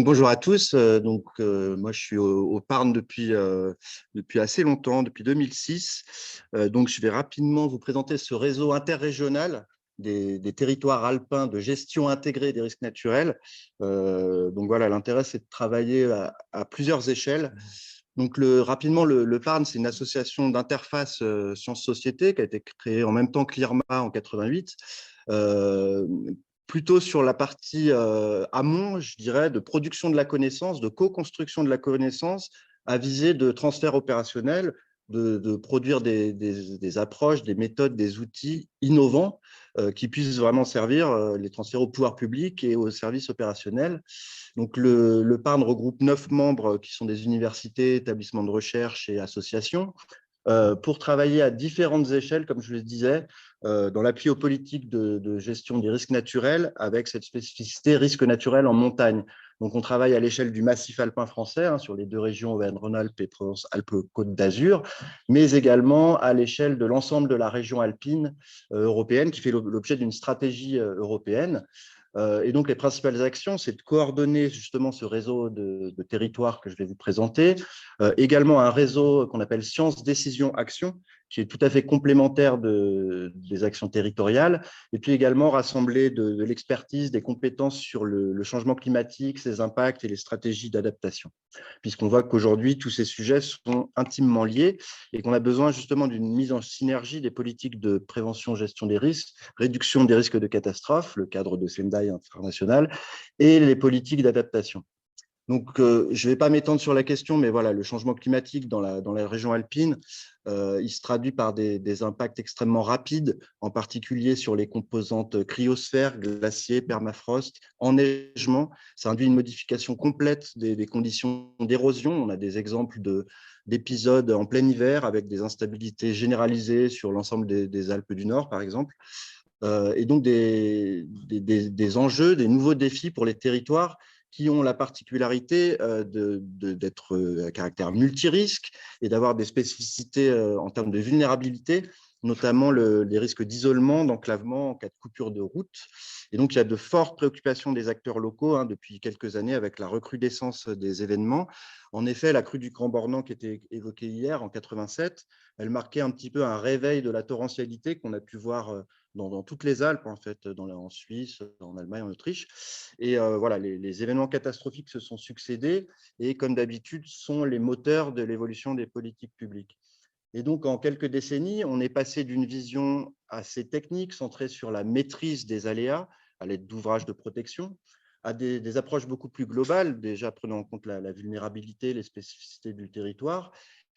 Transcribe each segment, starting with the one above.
Bonjour à tous. Moi, je suis au Parn depuis assez longtemps, depuis 2006. Je vais rapidement vous présenter ce réseau interrégional des territoires alpins de gestion intégrée des risques naturels. Voilà, l'intérêt, c'est de travailler à plusieurs échelles. Rapidement, le Parn, c'est une association d'interface sciences-société qui a été créée en même temps que l'IRMA en 88. Euh, Plutôt sur la partie amont, je dirais, de production de la connaissance, de co-construction de la connaissance à visée de transfert opérationnel, de produire des approches, des méthodes, des outils innovants qui puissent vraiment servir les transferts au pouvoir public et aux services opérationnels. Le Parn regroupe 9 membres qui sont des universités, établissements de recherche et associations pour travailler à différentes échelles, comme je le disais, dans l'appui aux politiques de gestion des risques naturels, avec cette spécificité risque naturel en montagne. Donc, on travaille à l'échelle du massif alpin français, sur les deux régions Auvergne-Rhône-Alpes et Provence-Alpes-Côte d'Azur, mais également à l'échelle de l'ensemble de la région alpine européenne, qui fait l'objet d'une stratégie européenne. Et donc, les principales actions, c'est de coordonner justement ce réseau de territoires que je vais vous présenter. Également, un réseau qu'on appelle Sciences, Décision, Action, qui est tout à fait complémentaire des actions territoriales. Et puis également, rassembler de l'expertise, des compétences sur le changement climatique, ses impacts et les stratégies d'adaptation. Puisqu'on voit qu'aujourd'hui, tous ces sujets sont intimement liés et qu'on a besoin justement d'une mise en synergie des politiques de prévention, gestion des risques, réduction des risques de catastrophe, le cadre de Sendai international, et les politiques d'adaptation. Je ne vais pas m'étendre sur la question, mais voilà, le changement climatique dans la région alpine, il se traduit par des impacts extrêmement rapides, en particulier sur les composantes cryosphère, glaciers, permafrost, enneigement. Ça induit une modification complète des conditions d'érosion. On a des exemples d'épisodes en plein hiver avec des instabilités généralisées sur l'ensemble des Alpes du Nord, par exemple. Et donc des enjeux, des nouveaux défis pour les territoires qui ont la particularité d'être à caractère multirisque et d'avoir des spécificités en termes de vulnérabilité, notamment les risques d'isolement, d'enclavement en cas de coupure de route. Et donc, il y a de fortes préoccupations des acteurs locaux depuis quelques années avec la recrudescence des événements. En effet, la crue du Grand Bornand qui était évoquée hier en 87, elle marquait un petit peu un réveil de la torrentialité qu'on a pu voir dans toutes les Alpes, en fait, en Suisse, en Allemagne, en Autriche. Et voilà, les événements catastrophiques se sont succédés et, comme d'habitude, sont les moteurs de l'évolution des politiques publiques. Et donc, en quelques décennies, on est passé d'une vision assez technique, centrée sur la maîtrise des aléas à l'aide d'ouvrages de protection, à des approches beaucoup plus globales, déjà prenant en compte la vulnérabilité, les spécificités du territoire,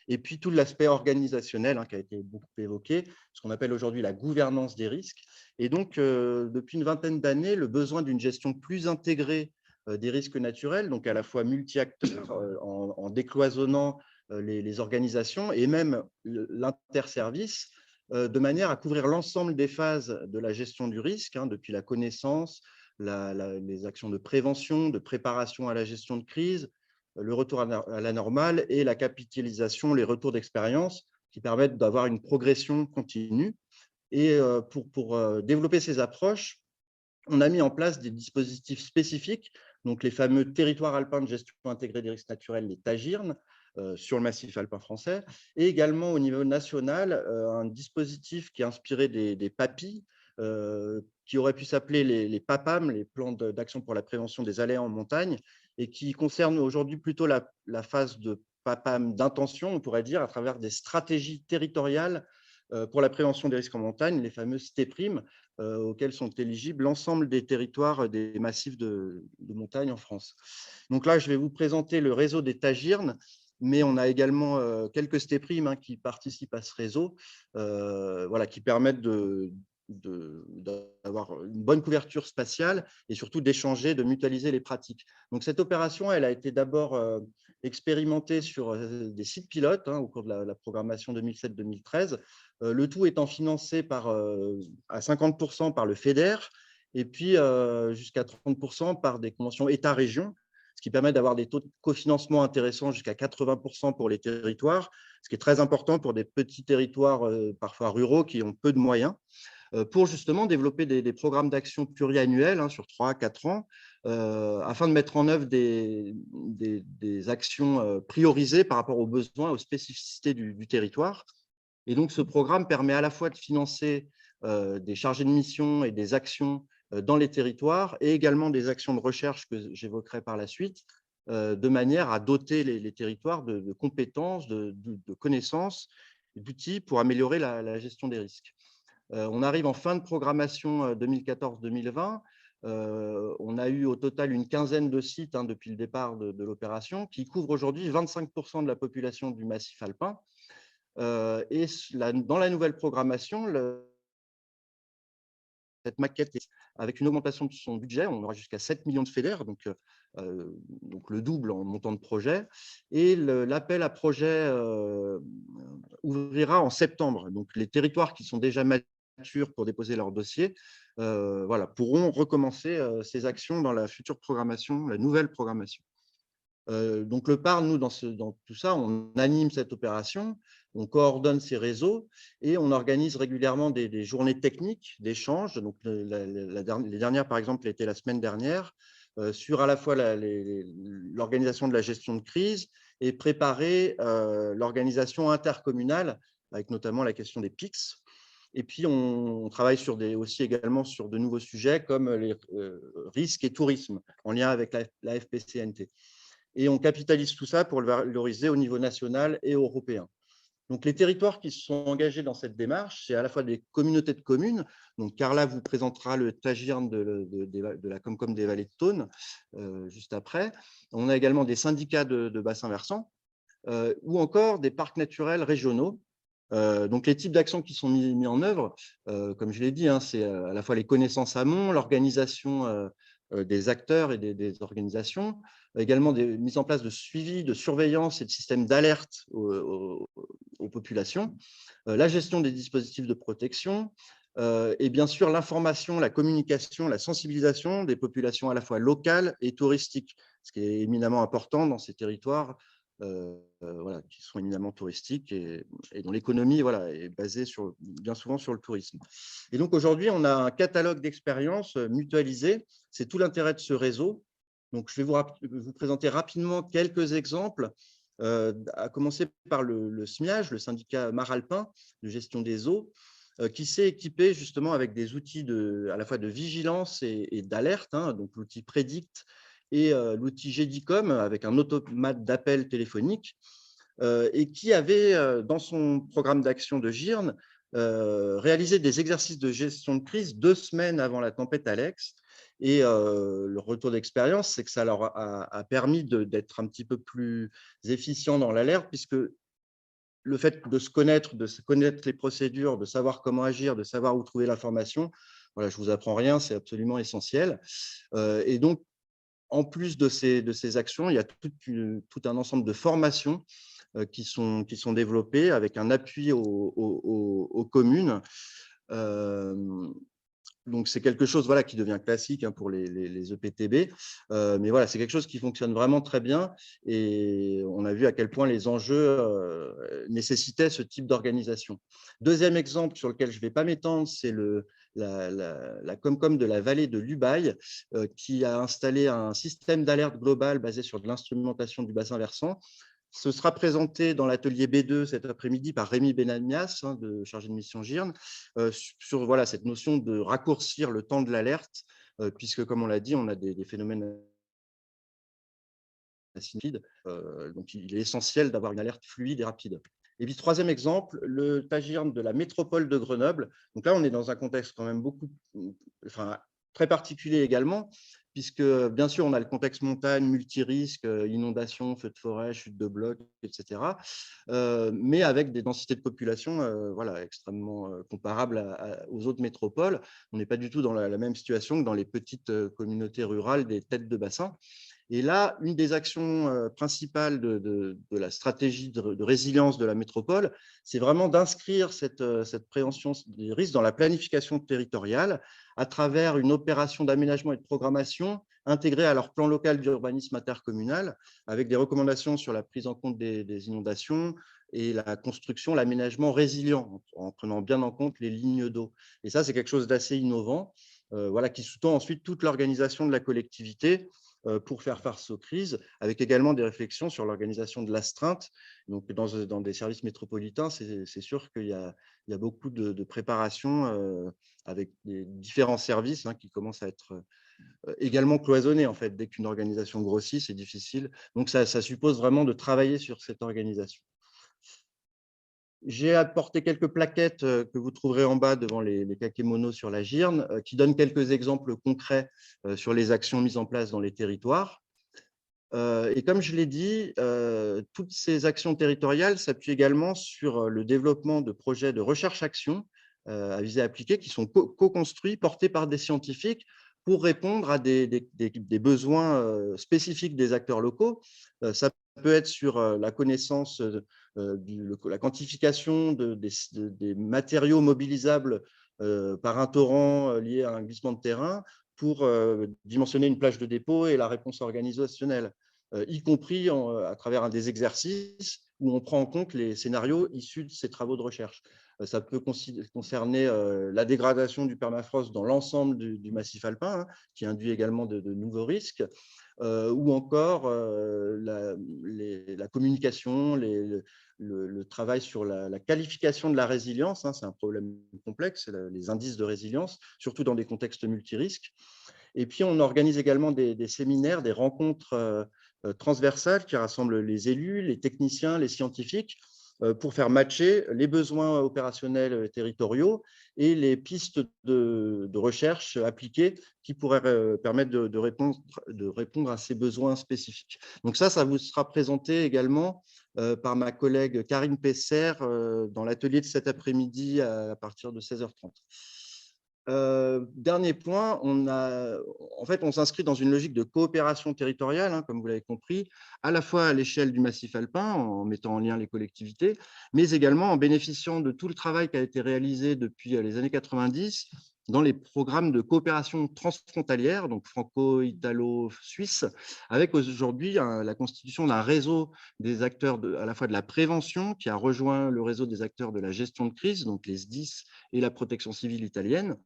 et puis tout l'aspect organisationnel qui a été beaucoup évoqué, ce qu'on appelle aujourd'hui la gouvernance des risques. Et donc, depuis une vingtaine d'années, le besoin d'une gestion plus intégrée des risques naturels, donc à la fois multi-acteurs, en décloisonnant les organisations et même l'interservice, de manière à couvrir l'ensemble des phases de la gestion du risque, depuis la connaissance, les actions de prévention, de préparation à la gestion de crise, le retour à la normale et la capitalisation, les retours d'expérience qui permettent d'avoir une progression continue. Et pour développer ces approches, on a mis en place des dispositifs spécifiques, donc les fameux territoires alpins de gestion intégrée des risques naturels, les TAGIRN, sur le massif alpin français, et également au niveau national, un dispositif qui est inspiré des PAPI, qui aurait pu s'appeler les PAPAM, les plans d'action pour la prévention des aléas en montagne, et qui concerne aujourd'hui plutôt la phase de PAPAM d'intention, on pourrait dire, à travers des stratégies territoriales pour la prévention des risques en montagne, les fameuses TPRIM, auxquelles sont éligibles l'ensemble des territoires des massifs de montagne en France. Donc là, je vais vous présenter le réseau des TAGIRN, mais on a également quelques STEPRIM qui participent à ce réseau, voilà, qui permettent d'avoir une bonne couverture spatiale et surtout d'échanger, de mutualiser les pratiques. Donc cette opération, elle a été d'abord expérimentée sur des sites pilotes au cours de la programmation 2007-2013, le tout étant financé à 50% par le FEDER et puis jusqu'à 30% par des conventions État-région, ce qui permet d'avoir des taux de cofinancement intéressants jusqu'à 80% pour les territoires, ce qui est très important pour des petits territoires parfois ruraux qui ont peu de moyens, pour justement développer des programmes d'action pluriannuels sur 3 à 4 ans, afin de mettre en œuvre des actions priorisées par rapport aux besoins, aux spécificités du territoire. Et donc, ce programme permet à la fois de financer des chargés de mission et des actions dans les territoires et également des actions de recherche que j'évoquerai par la suite, de manière à doter les territoires de compétences, de connaissances, d'outils pour améliorer la gestion des risques. On arrive en fin de programmation 2014-2020. On a eu au total une quinzaine de sites depuis le départ de l'opération qui couvrent aujourd'hui 25% de la population du massif alpin. Et dans la nouvelle programmation, cette maquette, avec une augmentation de son budget, on aura jusqu'à 7 millions de FEDER, donc le double en montant de projet. Et l'appel à projet ouvrira en septembre. Donc, les territoires qui sont déjà matures pour déposer leur dossier voilà, pourront recommencer ces actions dans la future programmation, la nouvelle programmation. Donc, le PAR, nous, dans tout ça, on anime cette opération, on coordonne ces réseaux et on organise régulièrement des journées techniques d'échange. Donc, les dernières, par exemple, étaient la semaine dernière, sur à la fois l'organisation de la gestion de crise et préparer l'organisation intercommunale, avec notamment la question des PIX. Et puis, on travaille aussi également sur de nouveaux sujets comme les risques et tourisme, en lien avec la FPCNT. Et on capitalise tout ça pour le valoriser au niveau national et européen. Donc, les territoires qui se sont engagés dans cette démarche, c'est à la fois des communautés de communes. Donc, Carla vous présentera le TAGIRN de la Comcom des Vallées de Thône juste après. On a également des syndicats de bassins versants ou encore des parcs naturels régionaux. Donc, les types d'actions qui sont mis en œuvre, comme je l'ai dit, c'est à la fois les connaissances amont, l'organisation des acteurs et des organisations, également des mises en place de suivi, de surveillance et de systèmes d'alerte aux populations, la gestion des dispositifs de protection, et bien sûr l'information, la communication, la sensibilisation des populations à la fois locales et touristiques, ce qui est éminemment important dans ces territoires voilà, qui sont éminemment touristiques et dont l'économie voilà, est basée bien souvent sur le tourisme. Et donc aujourd'hui, on a un catalogue d'expériences mutualisées. C'est tout l'intérêt de ce réseau. Donc, je vais vous présenter rapidement quelques exemples, à commencer par le SMIAGE, le syndicat Maralpin de gestion des eaux, qui s'est équipé justement avec des outils à la fois de vigilance et d'alerte, donc l'outil Predict et l'outil GDICOM avec un automate d'appel téléphonique, et qui avait, dans son programme d'action de GIRN, réalisé des exercices de gestion de crise 2 semaines avant la tempête Alex. Et le retour d'expérience, c'est que ça leur a permis d'être un petit peu plus efficient dans l'alerte, puisque le fait de se connaître les procédures, de savoir comment agir, de savoir où trouver l'information, voilà, je ne vous apprends rien, c'est absolument essentiel. Et donc, en plus de ces actions, il y a tout un ensemble de formations qui sont développées avec un appui aux communes. Donc, c'est quelque chose voilà, qui devient classique pour les EPTB. Mais voilà, c'est quelque chose qui fonctionne vraiment très bien. Et on a vu à quel point les enjeux nécessitaient ce type d'organisation. Deuxième exemple sur lequel je ne vais pas m'étendre, c'est la Comcom de la vallée de l'Ubaye, qui a installé un système d'alerte global basé sur de l'instrumentation du bassin versant. Ce sera présenté dans l'atelier B2 cet après-midi par Rémi Benamias, chargé de mission GIRN, sur voilà, cette notion de raccourcir le temps de l'alerte, puisque, comme on l'a dit, on a des phénomènes acides, donc il est essentiel d'avoir une alerte fluide et rapide. Et puis, troisième exemple, le TAGIRN de la métropole de Grenoble. Donc là, on est dans un contexte quand même très particulier également, puisque bien sûr, on a le contexte montagne, multirisque, inondations, feux de forêt, chute de blocs, etc. Mais avec des densités de population voilà, extrêmement comparables aux autres métropoles. On n'est pas du tout dans la même situation que dans les petites communautés rurales des têtes de bassin. Et là, une des actions principales de la stratégie de résilience de la métropole, c'est vraiment d'inscrire cette prévention des risques dans la planification territoriale à travers une opération d'aménagement et de programmation intégrée à leur plan local d'urbanisme intercommunal, avec des recommandations sur la prise en compte des inondations et la construction, l'aménagement résilient, en prenant bien en compte les lignes d'eau. Et ça, c'est quelque chose d'assez innovant. voilà, qui sous-tend ensuite toute l'organisation de la collectivité pour faire face aux crises, avec également des réflexions sur l'organisation de l'astreinte. Donc, dans des services métropolitains, c'est sûr qu'il y a beaucoup de préparation avec des différents services qui commencent à être également cloisonnés. En fait, dès qu'une organisation grossit, c'est difficile. Donc, ça suppose vraiment de travailler sur cette organisation. J'ai apporté quelques plaquettes que vous trouverez en bas devant les kakémonos sur la GIRN, qui donnent quelques exemples concrets sur les actions mises en place dans les territoires. Et comme je l'ai dit, toutes ces actions territoriales s'appuient également sur le développement de projets de recherche-action à visée appliquée qui sont co-construits, portés par des scientifiques pour répondre à des besoins spécifiques des acteurs locaux. Ça peut être sur la connaissance, la quantification des matériaux mobilisables par un torrent lié à un glissement de terrain pour dimensionner une plage de dépôt et la réponse organisationnelle. Y compris à travers des exercices où on prend en compte les scénarios issus de ces travaux de recherche. Ça peut concerner la dégradation du permafrost dans l'ensemble du massif alpin, qui induit également de nouveaux risques, ou encore la communication, le travail sur la qualification de la résilience. C'est un problème complexe, les indices de résilience, surtout dans des contextes multirisques. Et puis, on organise également des séminaires, des rencontres transversales qui rassemblent les élus, les techniciens, les scientifiques pour faire matcher les besoins opérationnels territoriaux et les pistes de recherche appliquées qui pourraient permettre de répondre à ces besoins spécifiques. Donc ça vous sera présenté également par ma collègue Karine Pesser dans l'atelier de cet après-midi à partir de 16h30. Dernier point, on s'inscrit dans une logique de coopération territoriale, comme vous l'avez compris, à la fois à l'échelle du massif alpin, en mettant en lien les collectivités, mais également en bénéficiant de tout le travail qui a été réalisé depuis les années 90 dans les programmes de coopération transfrontalière, donc franco-italo-suisse, avec aujourd'hui la constitution d'un réseau des acteurs à la fois de la prévention, qui a rejoint le réseau des acteurs de la gestion de crise, donc les SDIS et la protection civile italienne,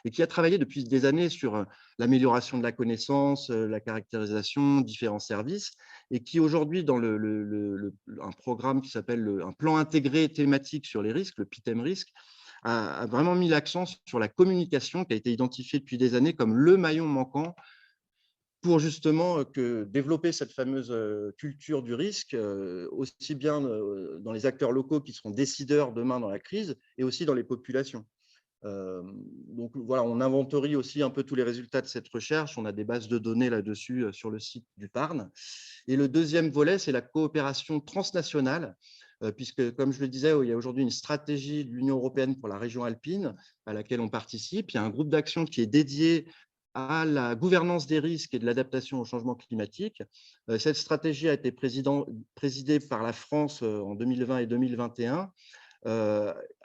et qui a travaillé depuis des années sur l'amélioration de la connaissance, la caractérisation, différents services, et qui aujourd'hui, dans un programme qui s'appelle un plan intégré thématique sur les risques, le PITEM risque, a vraiment mis l'accent sur la communication qui a été identifiée depuis des années comme le maillon manquant pour justement développer cette fameuse culture du risque, aussi bien dans les acteurs locaux qui seront décideurs demain dans la crise, et aussi dans les populations. Donc voilà, on inventorie aussi un peu tous les résultats de cette recherche. On a des bases de données là-dessus sur le site du Parn. Et le deuxième volet, c'est la coopération transnationale, puisque, comme je le disais, il y a aujourd'hui une stratégie de l'Union européenne pour la région alpine à laquelle on participe. Il y a un groupe d'action qui est dédié à la gouvernance des risques et de l'adaptation au changement climatique. Cette stratégie a été présidée par la France en 2020 et 2021,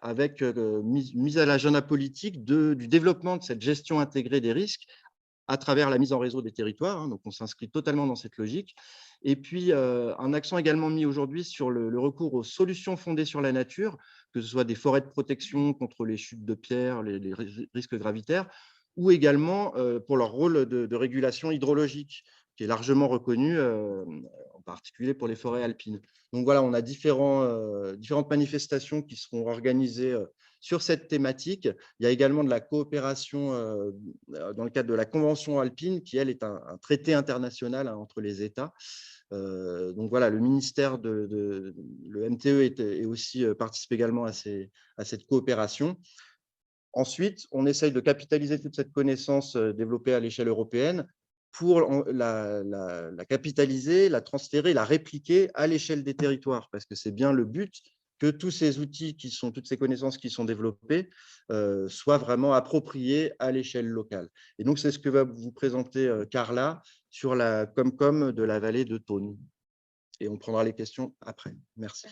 avec mise à l'agenda politique du développement de cette gestion intégrée des risques à travers la mise en réseau des territoires. Donc, on s'inscrit totalement dans cette logique. Et puis, un accent également mis aujourd'hui sur le recours aux solutions fondées sur la nature, que ce soit des forêts de protection contre les chutes de pierres, les risques gravitaires, ou également pour leur rôle de régulation hydrologique, qui est largement reconnu, en particulier pour les forêts alpines. Donc voilà, on a différentes manifestations qui seront organisées sur cette thématique. Il y a également de la coopération dans le cadre de la Convention alpine, qui, elle, est un traité international entre les États. Donc voilà, le ministère le MTE aussi participe également à cette coopération. Ensuite, on essaye de capitaliser toute cette connaissance développée à l'échelle européenne pour la capitaliser, la transférer, la répliquer à l'échelle des territoires, parce que c'est bien le but que tous ces outils, toutes ces connaissances qui sont développées soient vraiment appropriées à l'échelle locale. Et donc, c'est ce que va vous présenter Carla sur la Comcom de la vallée de Thône. Et on prendra les questions après. Merci.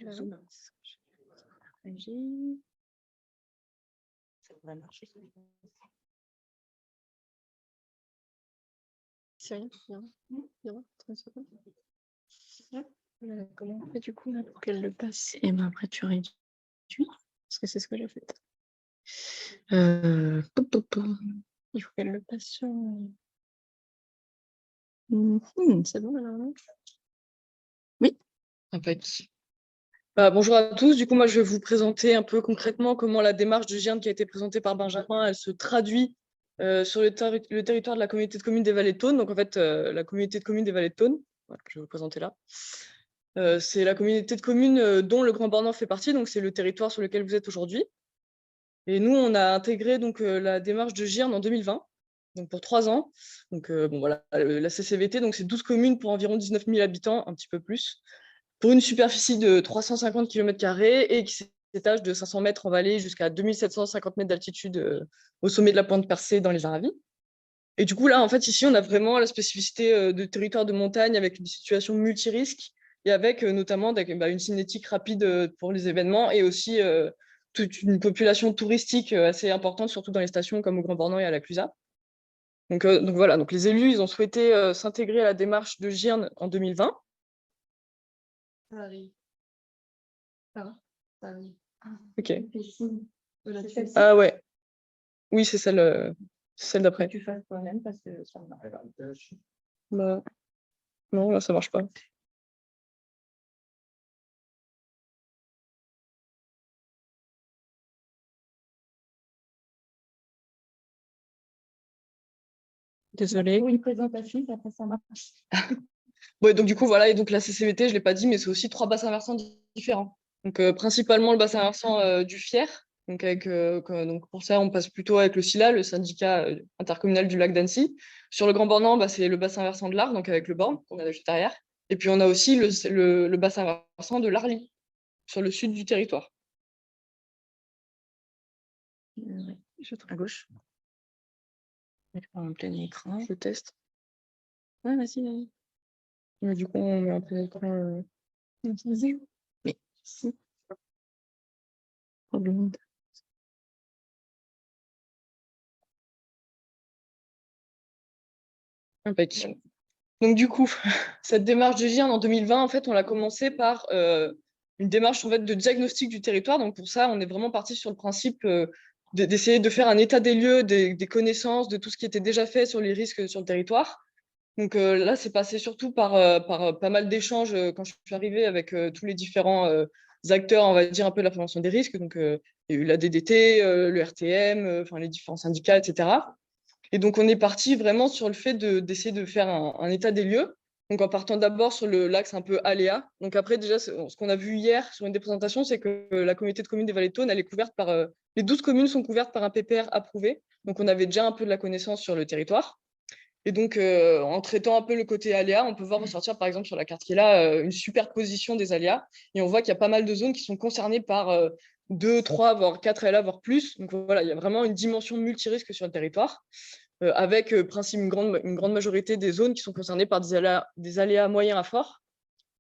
Ça devrait marcher. C'est rien, 30 secondes. Comment on fait du coup là, pour qu'elle le passe? Et ben après tu réduis, parce que c'est ce que j'ai fait. Il faut qu'elle le passe sur. C'est bon alors, non? Oui. Bonjour à tous. Du coup, moi, je vais vous présenter un peu concrètement comment la démarche de GIRN qui a été présentée par Benjamin, elle se traduit sur le territoire de la communauté de communes des Vallées de Thônes. Donc, en fait, la communauté de communes des Vallées de Thônes, voilà, je vais vous présenter là. C'est la communauté de communes dont le Grand Bornand fait partie. Donc, c'est le territoire sur lequel vous êtes aujourd'hui. Et nous, on a intégré donc la démarche de GIRN en 2020, donc pour 3 ans. Donc, voilà, la CCVT, donc c'est 12 communes pour environ 19 000 habitants, un petit peu plus, pour une superficie de 350 km² et qui s'étage de 500 mètres en vallée jusqu'à 2750 mètres d'altitude au sommet de la pointe percée dans les Aravis. Et du coup, là, en fait, ici, on a vraiment la spécificité de territoire de montagne avec une situation multirisque et avec notamment une cinétique rapide pour les événements et aussi toute une population touristique assez importante, surtout dans les stations comme au Grand Bornand et à la Clusaz. Donc voilà, donc les élus, ils ont souhaité s'intégrer à la démarche de GIRN en 2020. Ok. Ah ouais. Oui, c'est celle d'après. Tu fasses toi-même parce que ça marche pas. Bah, non, là, ça marche pas. Désolée. Une présentation, après ça marche. Ouais, donc du coup, voilà, et donc la CCVT, je ne l'ai pas dit, mais c'est aussi 3 bassins versants différents. Donc principalement le bassin versant du Fier. Donc, donc pour ça, on passe plutôt avec le SILA, le syndicat intercommunal du lac d'Annecy. Sur le Grand Bornand, c'est le bassin versant de l'Arc, donc avec le Born, qu'on a juste derrière. Et puis on a aussi le bassin versant de l'Arly, sur le sud du territoire. À gauche. En plein écran. Je teste. Ouais, vas-y. Mais du coup, on met en plein écran. Mais si. Problème. Impec. Donc du coup, cette démarche de GIRN en 2020, en fait, on l'a commencé par une démarche en fait, de diagnostic du territoire. Donc pour ça, on est vraiment parti sur le principe d'essayer de faire un état des lieux, des connaissances, de tout ce qui était déjà fait sur les risques sur le territoire. Donc là, c'est passé surtout par pas mal d'échanges quand je suis arrivée avec tous les différents acteurs, on va dire, un peu de la prévention des risques. Donc il y a eu la DDT, le RTM, les différents syndicats, etc. Et donc, on est parti vraiment sur le fait d'essayer de faire un état des lieux. Donc, en partant d'abord sur l'axe un peu aléa. Donc, après, déjà, ce qu'on a vu hier sur une des présentations, c'est que la communauté de communes des Vallées de Thônes, elle est couverte par. Les 12 communes sont couvertes par un PPR approuvé. Donc, on avait déjà un peu de la connaissance sur le territoire. Et donc, en traitant un peu le côté aléa, on peut voir ressortir, par exemple, sur la carte qui est là, une superposition des aléas. Et on voit qu'il y a pas mal de zones qui sont concernées par 2, 3, voire 4 aléas, voire plus. Donc, voilà, il y a vraiment une dimension multirisque sur le territoire avec une grande majorité des zones qui sont concernées par des aléas moyens à forts,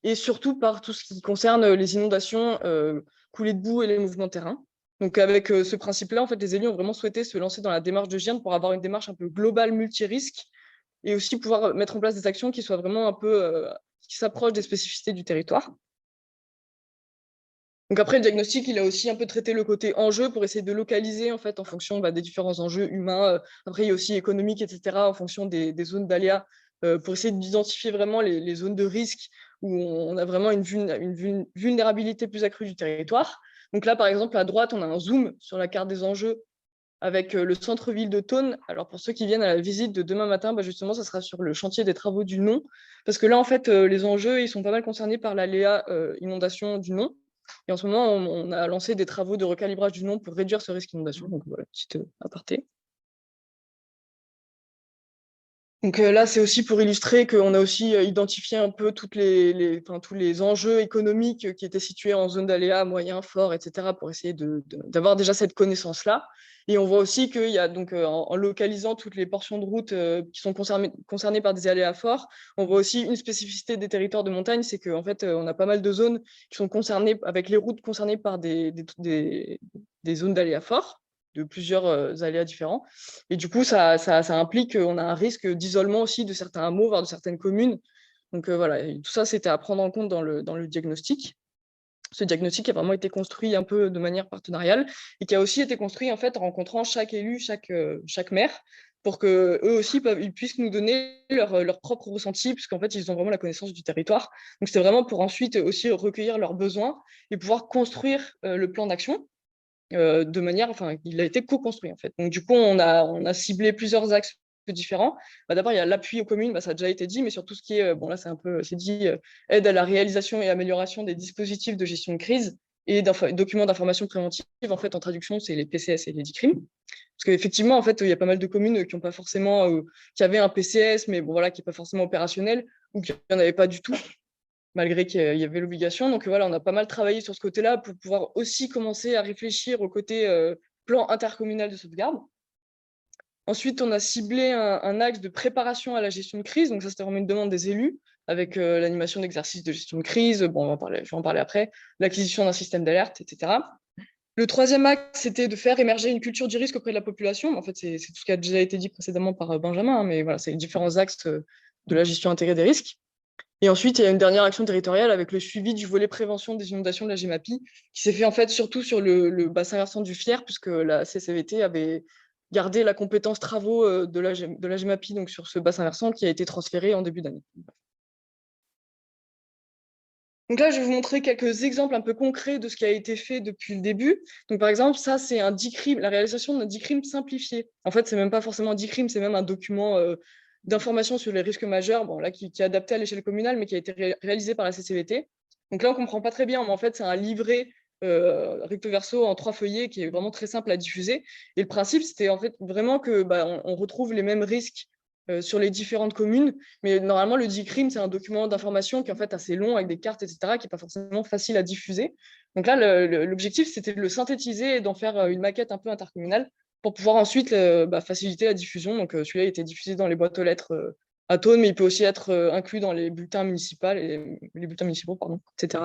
et surtout par tout ce qui concerne les inondations, coulées de boue et les mouvements de terrain. Donc avec ce principe-là, en fait, les élus ont vraiment souhaité se lancer dans la démarche de GIRN pour avoir une démarche un peu globale, multirisque, et aussi pouvoir mettre en place des actions qui soient vraiment un peu qui s'approchent des spécificités du territoire. Donc après, le diagnostic, il a aussi un peu traité le côté enjeu pour essayer de localiser en fait en fonction des différents enjeux humains. Après, il y a aussi économique, etc. en fonction des zones d'aléas pour essayer d'identifier vraiment les zones de risque où on a vraiment une vulnérabilité plus accrue du territoire. Donc là, par exemple, à droite, on a un zoom sur la carte des enjeux avec le centre-ville de Thônes. Alors pour ceux qui viennent à la visite de demain matin, justement, ça sera sur le chantier des travaux du Non. Parce que là, en fait, les enjeux, ils sont pas mal concernés par l'aléa inondation du Non. Et en ce moment, on a lancé des travaux de recalibrage du nom pour réduire ce risque d'inondation. Donc voilà, petite aparté. Donc là, c'est aussi pour illustrer qu'on a aussi identifié un peu tous les enjeux économiques qui étaient situés en zone d'aléa, moyen, fort, etc., pour essayer d'avoir déjà cette connaissance-là. Et on voit aussi qu'il y a donc, en localisant toutes les portions de route qui sont concernées par des aléas forts, on voit aussi une spécificité des territoires de montagne, c'est qu'en fait, on a pas mal de zones qui sont concernées, avec les routes concernées par des zones d'aléas forts, de plusieurs aléas différents. Et du coup, ça implique qu'on a un risque d'isolement aussi de certains hameaux, voire de certaines communes. Donc voilà, et tout ça, c'était à prendre en compte dans le diagnostic. Ce diagnostic a vraiment été construit un peu de manière partenariale et qui a aussi été construit en fait en rencontrant chaque élu, chaque maire, pour que eux aussi ils puissent nous donner leur propre ressenti, puisqu'en fait, ils ont vraiment la connaissance du territoire. Donc, c'était vraiment pour ensuite aussi recueillir leurs besoins et pouvoir construire le plan d'action de manière, enfin, il a été co-construit en fait. Donc du coup, on a ciblé plusieurs axes différents. Bah, d'abord, il y a l'appui aux communes, bah, ça a déjà été dit, mais sur tout ce qui est, bon là c'est un peu, c'est dit, aide à la réalisation et amélioration des dispositifs de gestion de crise et documents d'information préventive. En fait, en traduction, c'est les PCS et les DICRIM. Parce qu'effectivement, en fait, il y a pas mal de communes qui ont pas forcément, qui avaient un PCS, mais bon voilà, qui n'est pas forcément opérationnel ou qui n'en avait pas du tout, malgré qu'il y avait l'obligation. Donc voilà, on a pas mal travaillé sur ce côté-là pour pouvoir aussi commencer à réfléchir au côté plan intercommunal de sauvegarde. Ensuite, on a ciblé un axe de préparation à la gestion de crise. Donc ça, c'était vraiment une demande des élus, avec l'animation d'exercices de gestion de crise. Bon, je vais en parler après. L'acquisition d'un système d'alerte, etc. Le troisième axe, c'était de faire émerger une culture du risque auprès de la population. En fait, c'est tout ce qui a déjà été dit précédemment par Benjamin, hein, mais voilà, c'est les différents axes de la gestion intégrée des risques. Et ensuite, il y a une dernière action territoriale avec le suivi du volet prévention des inondations de la GEMAPI, qui s'est fait en fait surtout sur le bassin versant du Fier, puisque la CCVT avait gardé la compétence travaux de la GEMAPI, donc sur ce bassin versant, qui a été transféré en début d'année. Donc là, je vais vous montrer quelques exemples un peu concrets de ce qui a été fait depuis le début. Donc par exemple, ça, c'est un DICRIM, la réalisation d'un DICRIM simplifié. En fait, c'est même pas forcément un DICRIM, c'est même un document d'information sur les risques majeurs, bon, là, qui est adapté à l'échelle communale, mais qui a été réalisé par la CCVT. Donc là, on comprend pas très bien, mais en fait, c'est un livret recto verso en 3 feuillets qui est vraiment très simple à diffuser. Et le principe, c'était en fait vraiment que on retrouve les mêmes risques sur les différentes communes. Mais normalement, le DICRIM, c'est un document d'information qui est en fait assez long avec des cartes, etc., qui n'est pas forcément facile à diffuser. Donc là, l'objectif, c'était de le synthétiser et d'en faire une maquette un peu intercommunale pour pouvoir ensuite faciliter la diffusion. Donc celui-là a été diffusé dans les boîtes aux lettres à Thônes, mais il peut aussi être inclus dans les bulletins municipaux, etc.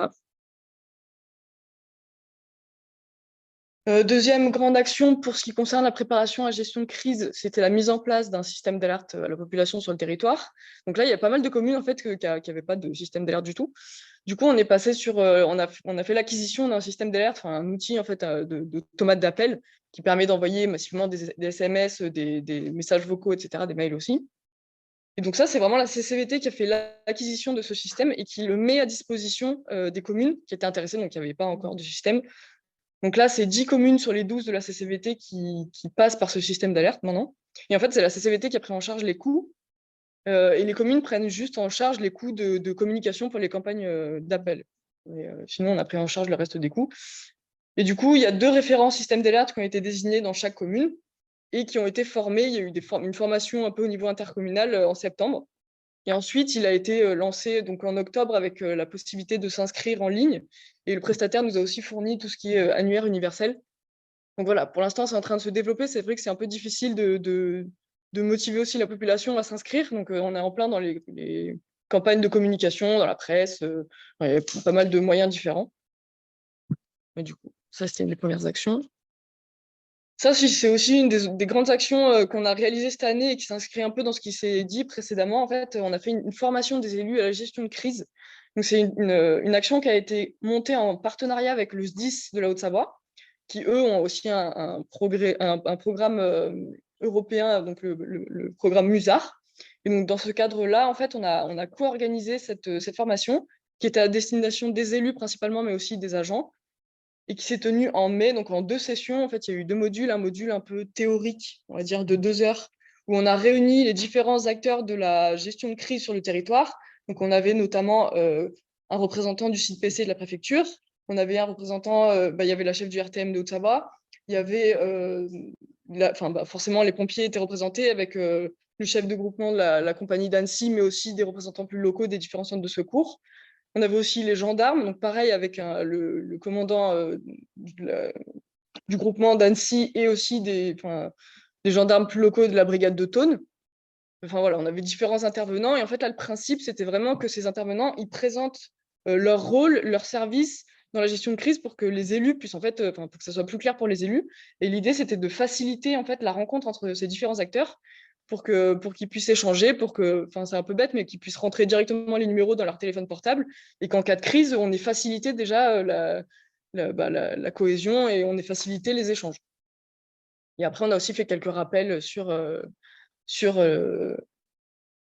Deuxième grande action pour ce qui concerne la préparation à la gestion de crise, c'était la mise en place d'un système d'alerte à la population sur le territoire. Donc là, il y a pas mal de communes en fait qui n'avaient pas de système d'alerte du tout. Du coup, on est passé sur, on a fait l'acquisition d'un système d'alerte, un outil en fait d'automate d'appel qui permet d'envoyer massivement des SMS, des messages vocaux, etc., des mails aussi. Et donc ça, c'est vraiment la CCVT qui a fait l'acquisition de ce système et qui le met à disposition des communes qui étaient intéressées, donc qui n'avaient pas encore de système. Donc là, c'est 10 communes sur les 12 de la CCVT qui passent par ce système d'alerte maintenant. Et en fait, c'est la CCVT qui a pris en charge les coûts et les communes prennent juste en charge les coûts de communication pour les campagnes d'appel. Sinon, on a pris en charge le reste des coûts. Et du coup, il y a 2 référents système d'alerte qui ont été désignés dans chaque commune et qui ont été formés. Il y a eu une formation un peu au niveau intercommunal en septembre. Et ensuite, il a été lancé donc, en octobre avec la possibilité de s'inscrire en ligne. Et le prestataire nous a aussi fourni tout ce qui est annuaire universel. Donc voilà, pour l'instant, c'est en train de se développer. C'est vrai que c'est un peu difficile de motiver aussi la population à s'inscrire. Donc on est en plein dans les campagnes de communication, dans la presse, il y a pas mal de moyens différents. Mais du coup, ça, c'était les premières actions. Ça, c'est aussi une des grandes actions qu'on a réalisées cette année et qui s'inscrit un peu dans ce qui s'est dit précédemment. En fait, on a fait une formation des élus à la gestion de crise. Donc, c'est une action qui a été montée en partenariat avec le SDIS de la Haute-Savoie, qui, eux, ont aussi un programme européen, donc le programme MUSAR. Et donc, dans ce cadre-là, en fait, on a co-organisé cette formation qui était à destination des élus principalement, mais aussi des agents, et qui s'est tenue en mai, donc en 2 sessions. En fait, il y a eu 2 modules, un module un peu théorique, on va dire de 2 heures, où on a réuni les différents acteurs de la gestion de crise sur le territoire. Donc, on avait notamment un représentant du site PC de la préfecture, on avait un représentant, il y avait la chef du RTM de Haute-Savoie, il y avait forcément, les pompiers étaient représentés avec le chef de groupement de la compagnie d'Annecy, mais aussi des représentants plus locaux des différents centres de secours. On avait aussi les gendarmes, donc pareil avec le commandant du groupement d'Annecy et aussi des gendarmes plus locaux de la brigade de Thônes. Enfin voilà, on avait différents intervenants et en fait là le principe c'était vraiment que ces intervenants ils présentent leur rôle, leur service dans la gestion de crise pour que les élus puissent en fait, pour que ça soit plus clair pour les élus. Et l'idée c'était de faciliter en fait la rencontre entre ces différents acteurs pour qu'ils puissent échanger, pour que, enfin c'est un peu bête, mais qu'ils puissent rentrer directement les numéros dans leur téléphone portable et qu'en cas de crise on ait facilité déjà la cohésion et on ait facilité les échanges. Et après on a aussi fait quelques rappels sur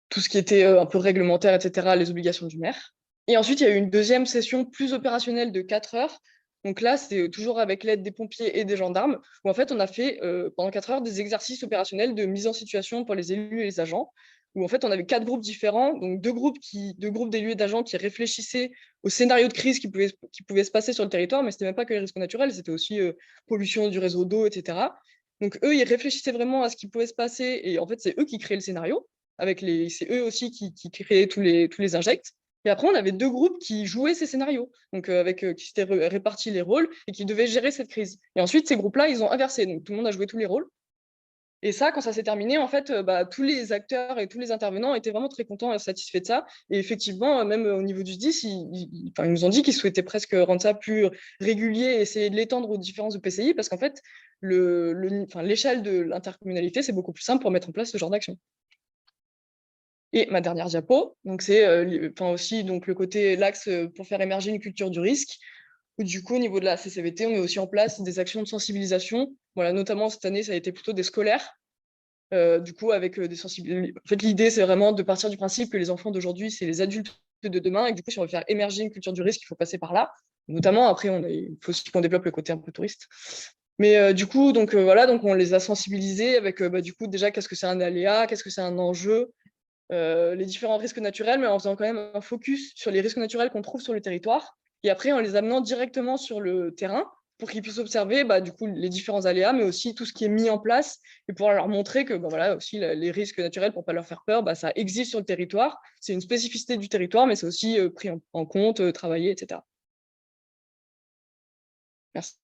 tout ce qui était un peu réglementaire, etc., les obligations du maire. Et ensuite, il y a eu une deuxième session plus opérationnelle de 4 heures. Donc là, c'est toujours avec l'aide des pompiers et des gendarmes, où en fait, on a fait pendant 4 heures des exercices opérationnels de mise en situation pour les élus et les agents, où en fait, on avait 4 groupes différents, donc deux groupes d'élus et d'agents qui réfléchissaient au scénario de crise qui pouvait se passer sur le territoire, mais ce n'était même pas que les risques naturels, c'était aussi pollution du réseau d'eau, etc. Donc eux, ils réfléchissaient vraiment à ce qui pouvait se passer, et en fait, c'est eux qui créaient le scénario c'est eux aussi qui créaient tous les injects. Et après, on avait deux groupes qui jouaient ces scénarios, donc qui s'étaient répartis les rôles et qui devaient gérer cette crise. Et ensuite, ces groupes-là, ils ont inversé, donc tout le monde a joué tous les rôles. Et ça, quand ça s'est terminé, en fait, tous les acteurs et tous les intervenants étaient vraiment très contents et satisfaits de ça. Et effectivement, même au niveau du SDIS, ils nous ont dit qu'ils souhaitaient presque rendre ça plus régulier et essayer de l'étendre aux différents EPCI parce qu'en fait, l'échelle de l'intercommunalité, c'est beaucoup plus simple pour mettre en place ce genre d'action. Et ma dernière diapo, donc c'est aussi donc, le côté l'axe pour faire émerger une culture du risque. Où, du coup, au niveau de la CCVT, on met aussi en place des actions de sensibilisation. Voilà, notamment cette année, ça a été plutôt des scolaires. Du coup, avec des sensibilisations. En fait, l'idée, c'est vraiment de partir du principe que les enfants d'aujourd'hui, c'est les adultes de demain. Et du coup, si on veut faire émerger une culture du risque, il faut passer par là. Notamment, après, il faut aussi qu'on développe le côté un peu touriste. Mais du coup, voilà, donc on les a sensibilisés avec, du coup, déjà, qu'est-ce que c'est un aléa, qu'est-ce que c'est un enjeu, les différents risques naturels, mais en faisant quand même un focus sur les risques naturels qu'on trouve sur le territoire, et après en les amenant directement sur le terrain pour qu'ils puissent observer du coup, les différents aléas, mais aussi tout ce qui est mis en place, et pouvoir leur montrer que voilà, aussi, les risques naturels, pour ne pas leur faire peur, ça existe sur le territoire, c'est une spécificité du territoire, mais c'est aussi pris en compte, travaillé, etc. Merci.